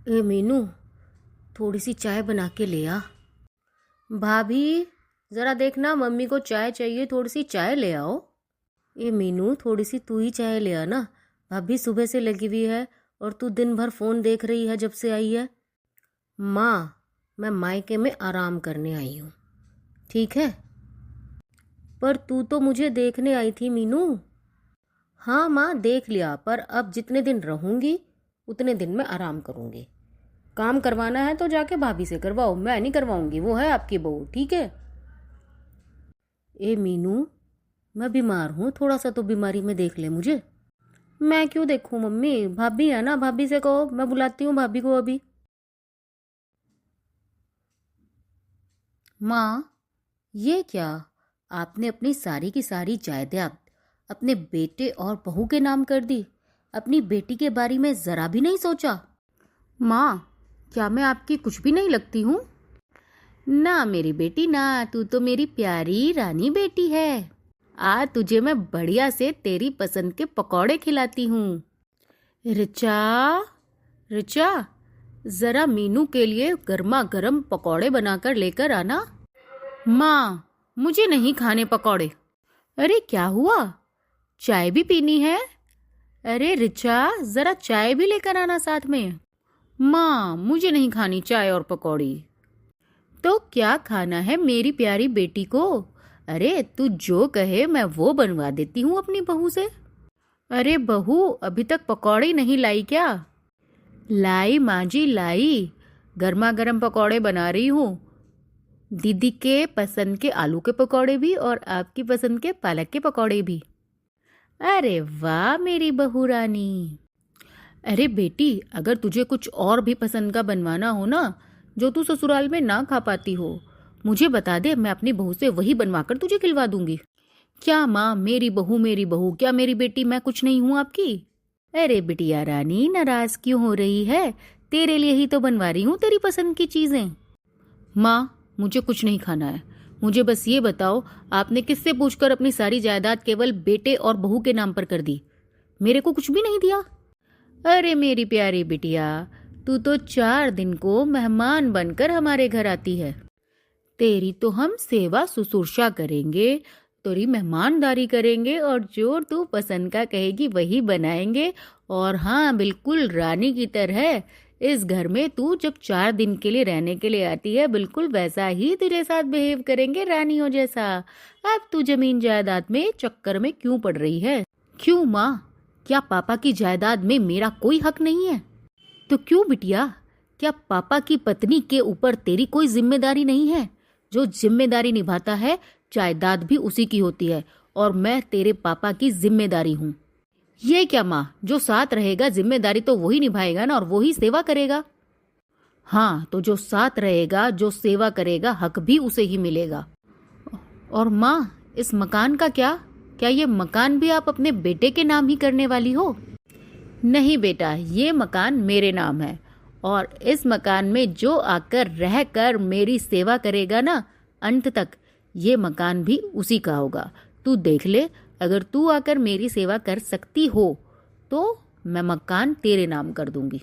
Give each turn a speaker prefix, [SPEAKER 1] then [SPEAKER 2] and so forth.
[SPEAKER 1] ए मीनू, थोड़ी सी चाय बना के ले आ। भाभी, ज़रा देखना मम्मी को चाय चाहिए, थोड़ी सी चाय ले आओ। ए मीनू, थोड़ी सी तू ही चाय ले आ ना। भाभी सुबह से लगी हुई है और तू दिन भर फ़ोन देख रही है जब से आई है। माँ, मैं मायके में आराम करने आई हूँ, ठीक है? पर तू तो मुझे देखने आई थी मीनू। हाँ माँ, देख लिया, पर अब जितने दिन रहूँगी उतने दिन मैं आराम करूँगी। काम करवाना है तो जाके भाभी से करवाओ, मैं नहीं करवाऊंगी, वो है आपकी बहू, ठीक है? ए मीनू, मैं बीमार हूँ, थोड़ा सा तो बीमारी में देख ले मुझे। मैं क्यों देखूं मम्मी, भाभी है ना, भाभी से कहो, मैं बुलाती हूँ भाभी को अभी। माँ, ये क्या, आपने अपनी सारी की सारी जायदाद अपने बेटे और बहू के नाम कर दी? अपनी बेटी के बारे में जरा भी नहीं सोचा? माँ, क्या मैं आपकी कुछ भी नहीं लगती हूँ? ना मेरी बेटी ना, तू तो मेरी प्यारी रानी बेटी है। तुझे मैं बढ़िया से तेरी पसंद के पकौड़े खिलाती हूँ। रिचा, रिचा, जरा मीनू के लिए गर्मा गर्म पकौड़े बनाकर लेकर आना। माँ, मुझे नहीं खाने पकौड़े। अरे क्या हुआ, चाय भी पीनी है? अरे रिचा, जरा चाय भी लेकर आना साथ में। माँ, मुझे नहीं खानी चाय और पकौड़ी। तो क्या खाना है मेरी प्यारी बेटी को? अरे तू जो कहे मैं वो बनवा देती हूँ अपनी बहू से। अरे बहू, अभी तक पकौड़े नहीं लाई क्या? लाई माँ जी, लाई। गर्मा गर्म पकौड़े बना रही हूँ। दीदी के पसंद के आलू के पकौड़े भी और आपकी पसंद के पालक के पकौड़े भी। अरे वाह मेरी बहू रानी। अरे बेटी, अगर तुझे कुछ और भी पसंद का बनवाना हो ना, जो तू ससुराल में ना खा पाती हो, मुझे बता दे, मैं अपनी बहू से वही बनवाकर तुझे खिलवा दूंगी। क्या माँ, मेरी बहू, क्या मेरी बेटी मैं कुछ नहीं हूँ आपकी? अरे बिटिया रानी, नाराज क्यों हो रही है? तेरे लिए ही तो बनवा रही हूँ तेरी पसंद की चीजें। माँ, मुझे कुछ नहीं खाना है। मुझे बस ये बताओ, आपने किससे पूछकर अपनी सारी जायदाद केवल बेटे और बहू के नाम पर कर दी? मेरे को कुछ भी नहीं दिया? अरे मेरी प्यारी बिटिया, तू तो 4 दिन को मेहमान बनकर हमारे घर आती है। तेरी तो हम सेवा शुश्रूषा करेंगे, तेरी मेहमानदारी करेंगे और जो तू पसंद का कहेगी वही बनाएंगे। और हाँ, बिल्कुल रानी की तरह इस घर में तू जब 4 दिन के लिए रहने के लिए आती है, बिल्कुल वैसा ही तेरे साथ बिहेव करेंगे, रानियों जैसा। अब तू जमीन जायदाद में चक्कर में क्यों पड़ रही है? क्यों माँ, क्या पापा की जायदाद में मेरा कोई हक नहीं है? तो क्यों बिटिया, क्या पापा की पत्नी के ऊपर तेरी कोई जिम्मेदारी नहीं है? जो जिम्मेदारी निभाता है, जायदाद भी उसी की होती है, और मैं तेरे पापा की जिम्मेदारी हूँ। ये क्या माँ, जो साथ रहेगा जिम्मेदारी तो वही निभाएगा ना, और वही सेवा करेगा। हाँ, तो जो साथ रहेगा, जो सेवा करेगा, हक भी उसे ही मिलेगा। और माँ, इस मकान का क्या ये मकान भी आप अपने बेटे के नाम ही करने वाली हो? नहीं बेटा, ये मकान मेरे नाम है, और इस मकान में जो आकर रहकर मेरी सेवा करेगा ना, अंत तक ये मकान भी उसी का होगा। तू देख ले, अगर तू आकर मेरी सेवा कर सकती हो तो मैं मकान तेरे नाम कर दूंगी।